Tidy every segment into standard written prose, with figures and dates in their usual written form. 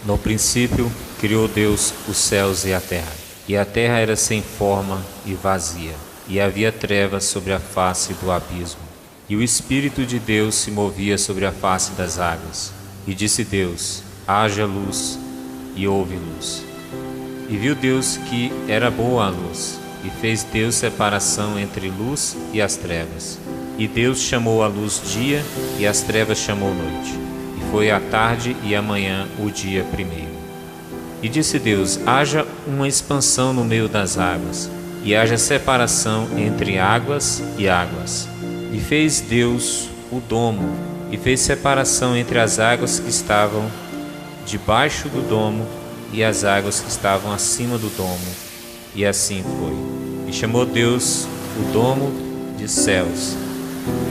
No princípio, criou Deus os céus e a terra era sem forma e vazia, e havia trevas sobre a face do abismo. E o Espírito de Deus se movia sobre a face das águas. E disse Deus: haja luz, e houve luz. E viu Deus que era boa a luz, e fez Deus separação entre luz e as trevas. E Deus chamou a luz dia, e as trevas chamou noite. E foi a tarde e a manhã o dia primeiro. E disse Deus: haja uma expansão no meio das águas, e haja separação entre águas e águas. E fez Deus o domo, e fez separação entre as águas que estavam debaixo do domo e as águas que estavam acima do domo. E assim foi. E chamou Deus o domo de céus.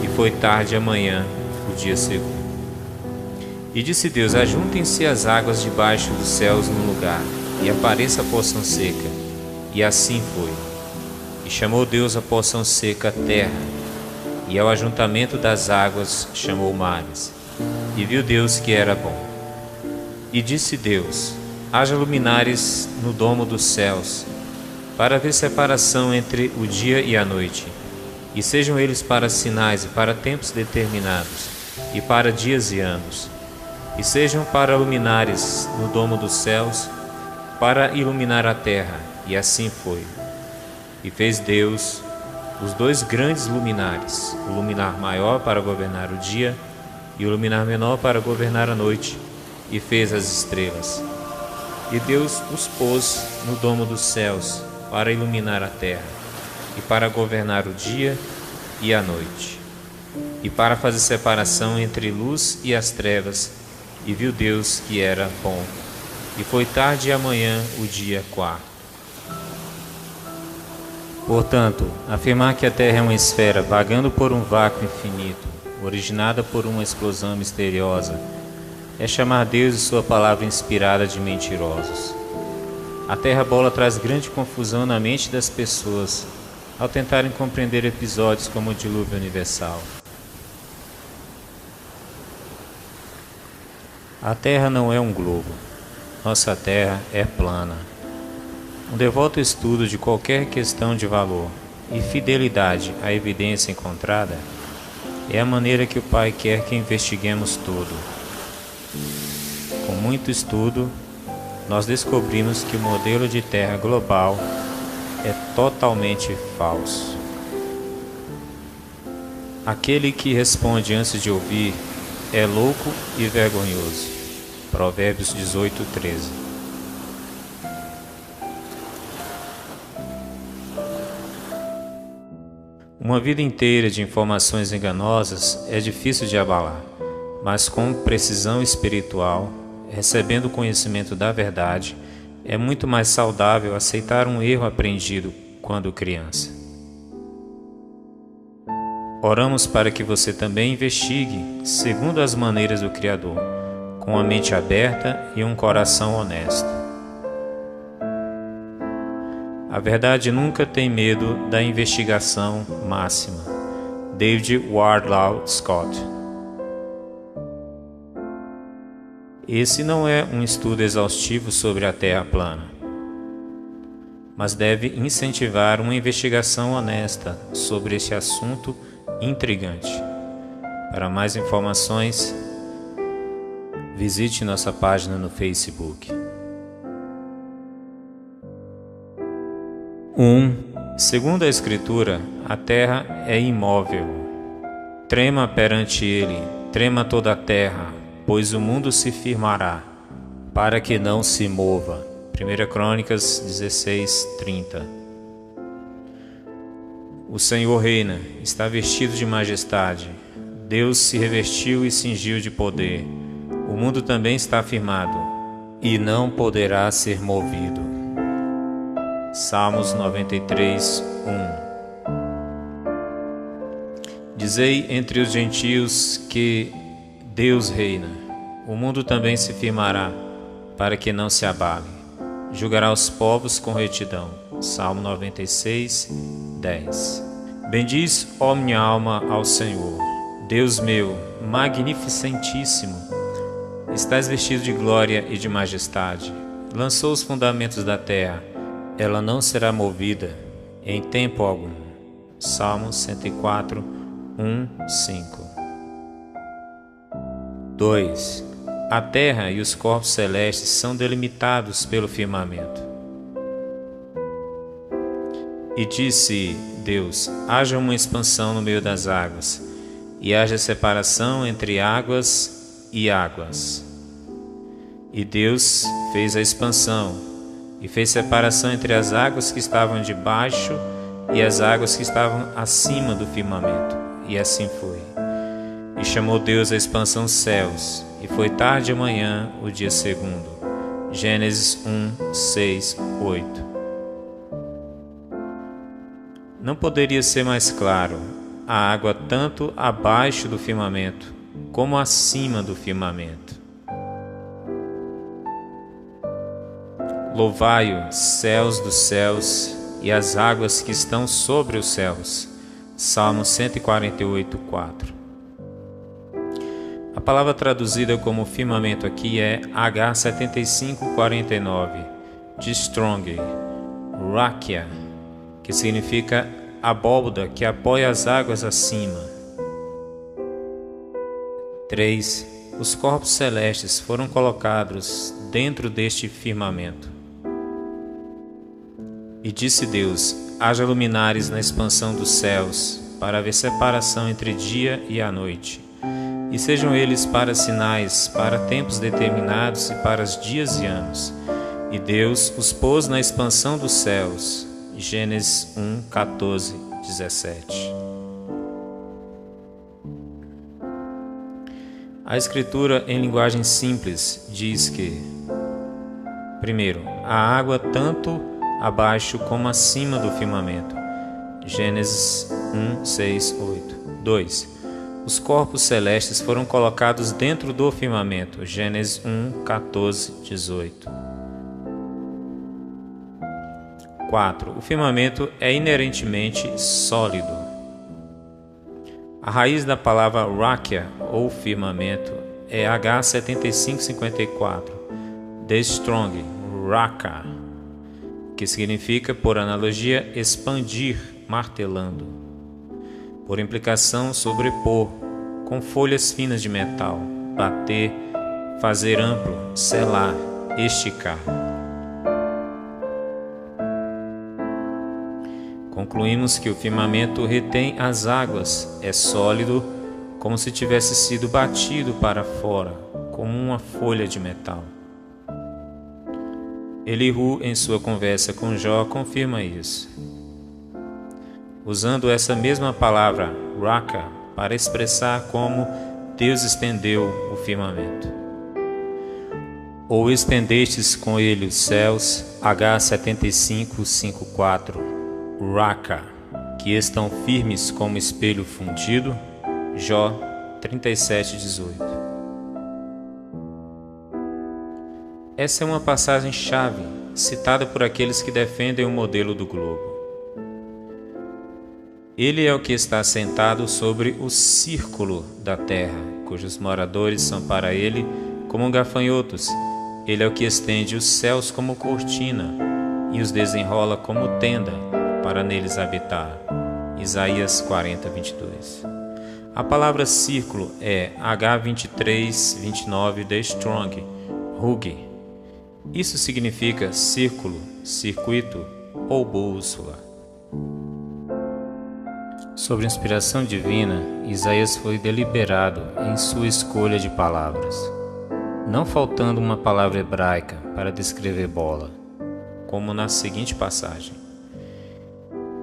E foi tarde e amanhã o dia segundo. E disse Deus: ajuntem-se as águas debaixo dos céus num lugar, e apareça a porção seca. E assim foi. E chamou Deus a porção seca terra, e ao ajuntamento das águas chamou mares. E viu Deus que era bom. E disse Deus: haja luminares no domo dos céus, para haver separação entre o dia e a noite, e sejam eles para sinais e para tempos determinados, e para dias e anos, e sejam para luminares no domo dos céus, para iluminar a terra. E assim foi. E fez Deus os dois grandes luminares, o luminar maior para governar o dia e o luminar menor para governar a noite, e fez as estrelas. E Deus os pôs no domo dos céus para iluminar a terra, e para governar o dia e a noite, e para fazer separação entre luz e as trevas. E viu Deus que era bom. E foi tarde e amanhã o dia quarto. Portanto, afirmar que a Terra é uma esfera vagando por um vácuo infinito, originada por uma explosão misteriosa, é chamar Deus e sua palavra inspirada de mentirosos. A Terra bola traz grande confusão na mente das pessoas ao tentarem compreender episódios como o dilúvio universal. A Terra não é um globo. Nossa Terra é plana. Um devoto estudo de qualquer questão de valor e fidelidade à evidência encontrada é a maneira que o Pai quer que investiguemos tudo. Com muito estudo, nós descobrimos que o modelo de Terra global é totalmente falso. Aquele que responde antes de ouvir é louco e vergonhoso. Provérbios 18:13. Uma vida inteira de informações enganosas é difícil de abalar, mas com precisão espiritual, recebendo o conhecimento da verdade, é muito mais saudável aceitar um erro aprendido quando criança. Oramos para que você também investigue segundo as maneiras do Criador, com a mente aberta e um coração honesto. A verdade nunca tem medo da investigação máxima. David Wardlaw Scott. Esse não é um estudo exaustivo sobre a Terra plana, mas deve incentivar uma investigação honesta sobre este assunto intrigante. Para mais informações, visite nossa página no Facebook. 1. Segundo a Escritura, a terra é imóvel. Trema perante ele, trema toda a terra, pois o mundo se firmará, para que não se mova. 1 Crônicas 16:30. O Senhor reina, está vestido de majestade. Deus se revestiu e cingiu de poder. O mundo também está firmado, e não poderá ser movido. Salmos 93:1. Dizei entre os gentios que Deus reina. O mundo também se firmará, para que não se abale. Julgará os povos com retidão. Salmo 96:10. Bendiz, ó minha alma, ao Senhor. Deus meu, magnificentíssimo, Estás vestido de glória e de majestade. Lançou os fundamentos da terra, ela não será movida em tempo algum. Salmo 104, 1, 5. 2. A terra e os corpos celestes são delimitados pelo firmamento. E disse Deus: haja uma expansão no meio das águas, e haja separação entre águas e águas. E Deus fez a expansão, e fez separação entre as águas que estavam debaixo e as águas que estavam acima do firmamento. E assim foi. E chamou Deus a expansão céus, e foi tarde de manhã o dia segundo. Gênesis 1, 6, 8. Não poderia ser mais claro: a água tanto abaixo do firmamento como acima do firmamento. Louvai-o, céus dos céus, e as águas que estão sobre os céus. Salmo 148, 4. A palavra traduzida como firmamento aqui é H7549, de Strong, Rakia, que significa abóbada que apoia as águas acima. 3. Os corpos celestes foram colocados dentro deste firmamento. E disse Deus: haja luminares na expansão dos céus, para haver separação entre dia e a noite. E sejam eles para sinais, para tempos determinados e para os dias e anos. E Deus os pôs na expansão dos céus. Gênesis 1, 14, 17. A Escritura, em linguagem simples, diz que: primeiro, a água tanto abaixo como acima do firmamento. Gênesis 1, 6, 8. 2. Os corpos celestes foram colocados dentro do firmamento. Gênesis 1, 14, 18. 4. O firmamento é inerentemente sólido. A raiz da palavra rakia, ou firmamento, é H7554, de Strong, raka, que significa, por analogia, expandir, martelando. Por implicação, sobrepor, com folhas finas de metal, bater, fazer amplo, selar, esticar. Concluímos que o firmamento retém as águas, é sólido, como se tivesse sido batido para fora, como uma folha de metal. Elihu, em sua conversa com Jó, confirma isso, usando essa mesma palavra, raka, para expressar como Deus estendeu o firmamento. Ou estendestes com ele os céus, H7554, raka, que estão firmes como espelho fundido, Jó 37:18. Essa é uma passagem-chave, citada por aqueles que defendem o modelo do globo. Ele é o que está sentado sobre o círculo da terra, cujos moradores são para ele como gafanhotos. Ele é o que estende os céus como cortina e os desenrola como tenda para neles habitar. Isaías 40:22. A palavra círculo é H2329 de Strong, Huggy. Isso significa círculo, circuito ou bússola. Sob inspiração divina, Isaías foi deliberado em sua escolha de palavras, não faltando uma palavra hebraica para descrever bola, como na seguinte passagem: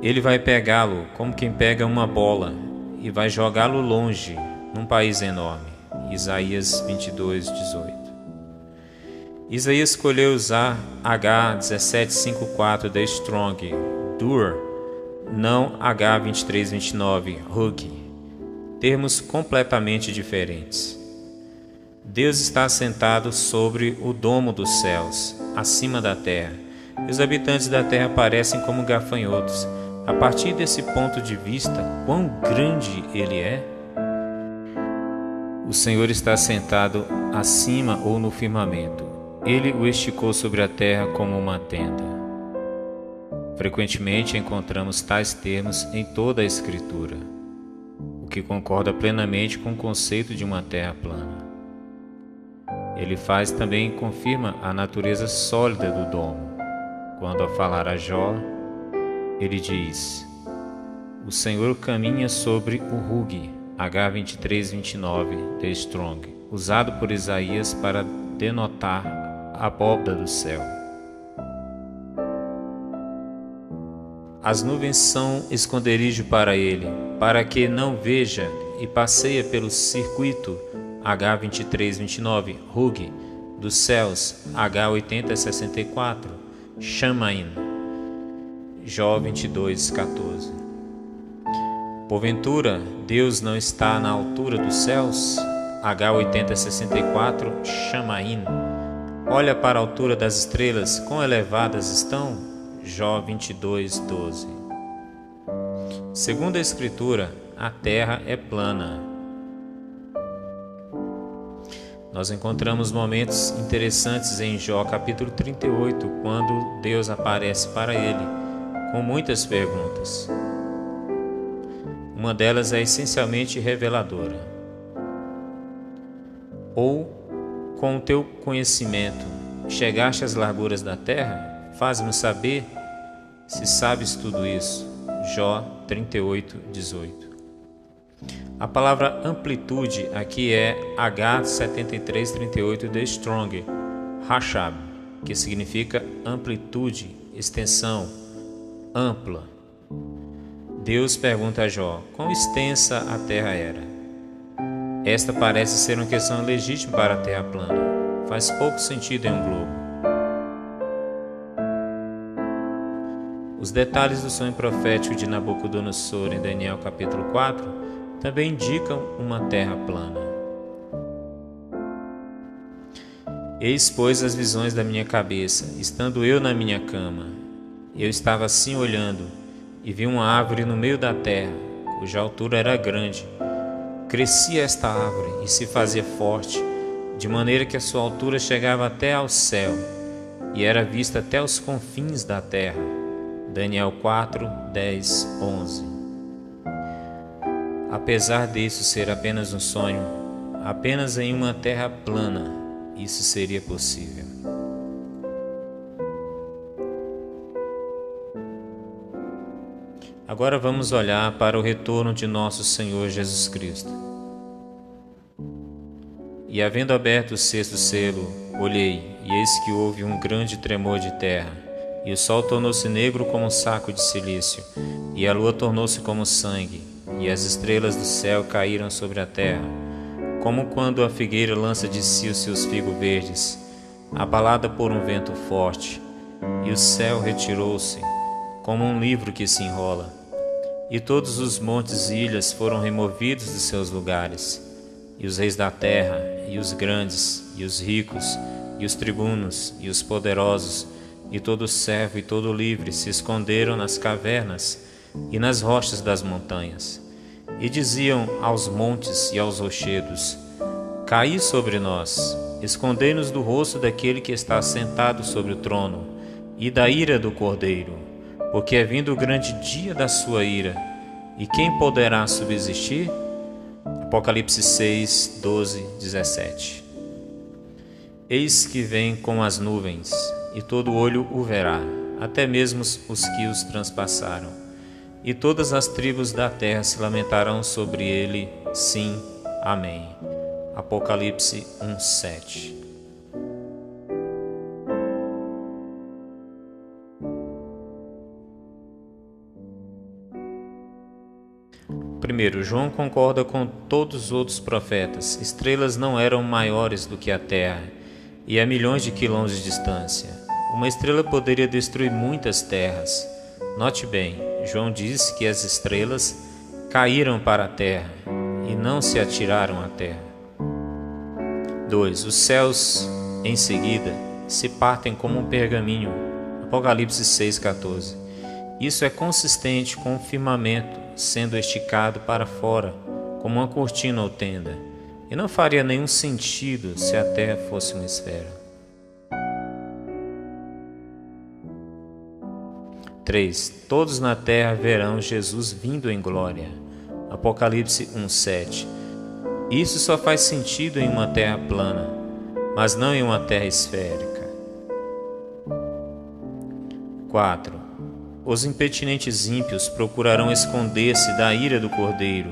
ele vai pegá-lo como quem pega uma bola e vai jogá-lo longe, num país enorme. Isaías 22:18. Isaías escolheu usar H1754 da Strong, Dur, não H2329, Huggy, termos completamente diferentes. Deus está assentado sobre o domo dos céus, acima da terra, e os habitantes da terra parecem como gafanhotos. A partir desse ponto de vista, quão grande ele é? O Senhor está sentado acima ou no firmamento. Ele o esticou sobre a terra como uma tenda. Frequentemente encontramos tais termos em toda a Escritura, o que concorda plenamente com o conceito de uma terra plana. Ele também confirma a natureza sólida do domo. Quando ao falar a Jó, ele diz: o Senhor caminha sobre o rugue, H23:29, The Strong, usado por Isaías para denotar a abóbada do céu. As nuvens são esconderijo para ele, para que não veja, e passeia pelo circuito, H23:29, rugue, dos céus, H80:64, Shamaim, Jó 22:14. Porventura, Deus não está na altura dos céus? H80:64, Shamaim. Olha para a altura das estrelas, quão elevadas estão? Jó 22:12. Segundo a Escritura, a terra é plana. Nós encontramos momentos interessantes em Jó capítulo 38, quando Deus aparece para ele com muitas perguntas. Uma delas é essencialmente reveladora. Ou, com o teu conhecimento, chegaste às larguras da terra? Faz-me saber se sabes tudo isso. Jó 38:18. A palavra amplitude aqui é H73:38 The Strong, Rashab, que significa amplitude, extensão, ampla. Deus pergunta a Jó quão extensa a terra era. Esta parece ser uma questão legítima para a terra plana. Faz pouco sentido em um globo. Os detalhes do sonho profético de Nabucodonosor em Daniel capítulo 4 também indicam uma terra plana. Eis, pois, as visões da minha cabeça, estando eu na minha cama. Eu estava assim olhando, e vi uma árvore no meio da terra, cuja altura era grande. Crescia esta árvore e se fazia forte, de maneira que a sua altura chegava até ao céu, e era vista até os confins da terra. Daniel 4, 10, 11. Apesar disso ser apenas um sonho, apenas em uma terra plana, isso seria possível. Agora vamos olhar para o retorno de nosso Senhor Jesus Cristo. E havendo aberto o sexto selo, olhei, e eis que houve um grande tremor de terra, e o sol tornou-se negro como um saco de cilício, e a lua tornou-se como sangue, e as estrelas do céu caíram sobre a terra, como quando a figueira lança de si os seus figos verdes, abalada por um vento forte, e o céu retirou-se, como um livro que se enrola, e todos os montes e ilhas foram removidos de seus lugares, e os reis da terra, e os grandes, e os ricos, e os tribunos, e os poderosos, e todo servo e todo livre se esconderam nas cavernas e nas rochas das montanhas, e diziam aos montes e aos rochedos: caí sobre nós, escondei-nos do rosto daquele que está sentado sobre o trono, e da ira do Cordeiro, porque é vindo o grande dia da sua ira, e quem poderá subsistir? Apocalipse 6, 12, 17. Eis que vem com as nuvens, e todo olho o verá, até mesmo os que os transpassaram, e todas as tribos da terra se lamentarão sobre ele. Sim, amém. Apocalipse 1, 7. Primeiro, João concorda com todos os outros profetas. Estrelas não eram maiores do que a terra, e a milhões de quilômetros de distância. Uma estrela poderia destruir muitas terras. Note bem, João disse que as estrelas caíram para a terra e não se atiraram à terra. 2. Os céus, em seguida, se partem como um pergaminho. Apocalipse 6,14. Isso é consistente com o firmamento sendo esticado para fora, como uma cortina ou tenda. E não faria nenhum sentido se a Terra fosse uma esfera. 3. Todos na terra verão Jesus vindo em glória. Apocalipse 1:7. Isso só faz sentido em uma terra plana, mas não em uma terra esférica. 4. Os impertinentes ímpios procurarão esconder-se da ira do Cordeiro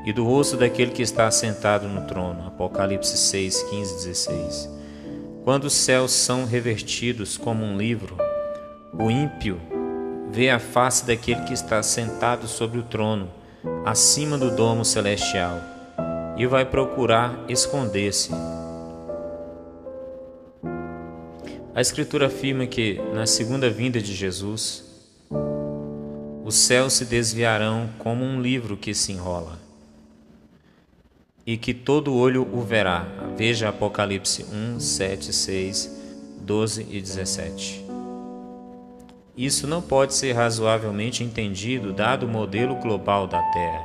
e do rosto daquele que está assentado no trono. Apocalipse 6:15-16. Quando os céus são revertidos como um livro, o ímpio vê a face daquele que está sentado sobre o trono, acima do domo celestial, e vai procurar esconder-se. A Escritura afirma que, na segunda vinda de Jesus, os céus se desviarão como um livro que se enrola, e que todo olho o verá. Veja Apocalipse 1, 7, 6, 12 e 17. Isso não pode ser razoavelmente entendido dado o modelo global da Terra.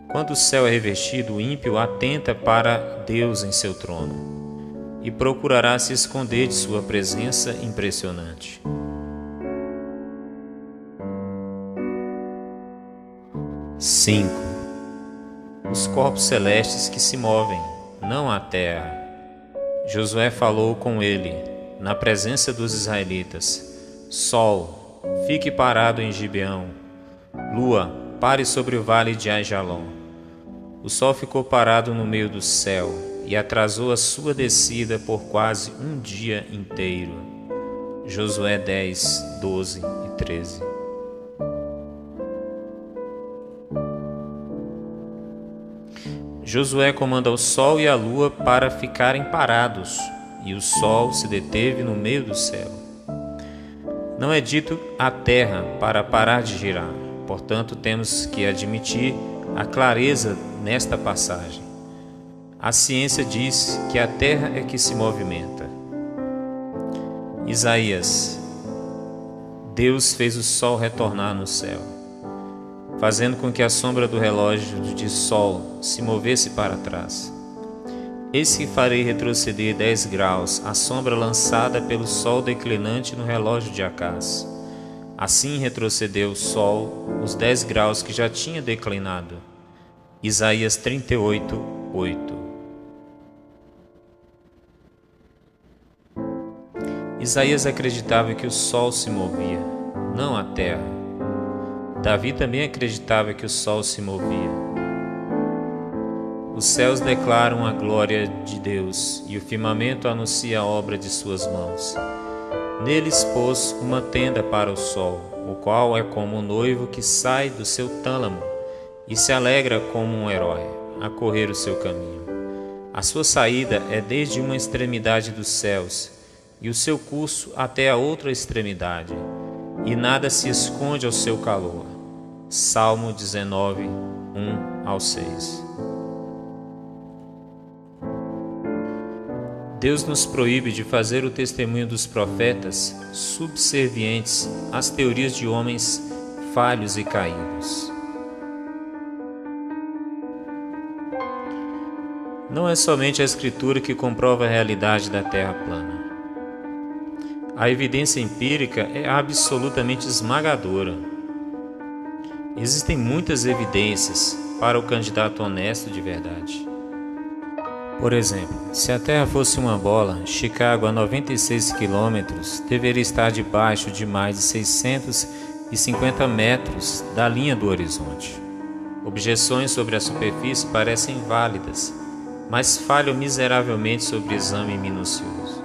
Quando o céu é revestido, o ímpio atenta para Deus em seu trono e procurará se esconder de sua presença impressionante. 5. Os corpos celestes que se movem, não a terra. Josué falou com ele, na presença dos israelitas: Sol, fique parado em Gibeão. Lua, pare sobre o vale de Aijalon. O sol ficou parado no meio do céu e atrasou a sua descida por quase um dia inteiro. Josué 10, 12 e 13. Josué comanda o sol e a lua para ficarem parados, e o sol se deteve no meio do céu. Não é dito a terra para parar de girar, portanto temos que admitir a clareza nesta passagem. A ciência diz que a terra é que se movimenta. Isaías: Deus fez o sol retornar no céu, fazendo com que a sombra do relógio de sol se movesse para trás. Eis que farei retroceder 10 graus a sombra lançada pelo sol declinante no relógio de Acás. Assim retrocedeu o sol os 10 graus que já tinha declinado. Isaías 38, 8. Isaías acreditava que o sol se movia, não a terra. Davi também acreditava que o sol se movia. Os céus declaram a glória de Deus, e o firmamento anuncia a obra de suas mãos. Neles pôs uma tenda para o sol, o qual é como um noivo que sai do seu tálamo e se alegra como um herói a correr o seu caminho. A sua saída é desde uma extremidade dos céus e o seu curso até a outra extremidade, e nada se esconde ao seu calor. Salmo 19, 1-6. Deus nos proíbe de fazer o testemunho dos profetas subservientes às teorias de homens falhos e caídos. Não é somente a Escritura que comprova a realidade da Terra plana. A evidência empírica é absolutamente esmagadora. Existem muitas evidências para o candidato honesto de verdade. Por exemplo, se a Terra fosse uma bola, Chicago, a 96 quilômetros, deveria estar debaixo de mais de 650 metros da linha do horizonte. Objeções sobre a superfície parecem válidas, mas falham miseravelmente sobre exame minucioso.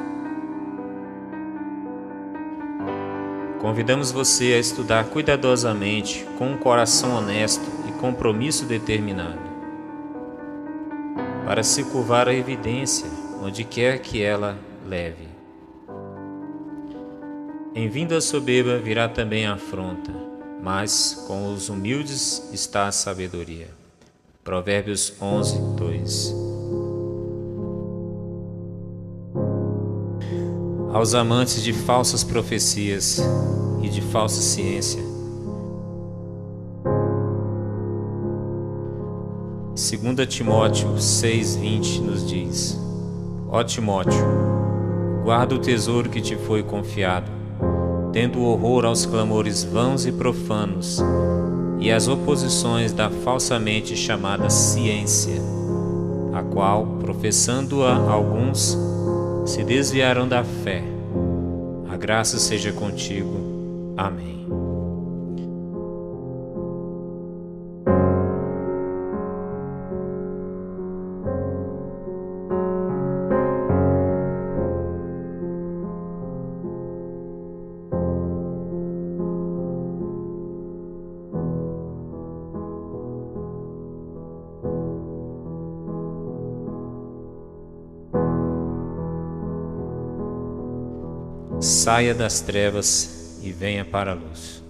Convidamos você a estudar cuidadosamente, com um coração honesto e compromisso determinado, para se curvar a evidência, onde quer que ela leve. Em vindo a soberba virá também a afronta, mas com os humildes está a sabedoria. Provérbios 11, 2. Aos amantes de falsas profecias e de falsa ciência, 2 Timóteo 6,20 nos diz: Ó Timóteo, guarda o tesouro que te foi confiado, tendo horror aos clamores vãos e profanos e às oposições da falsamente chamada ciência, a qual, professando-a alguns, se desviaram da fé. A graça seja contigo. Amém. Saia das trevas e venha para a luz.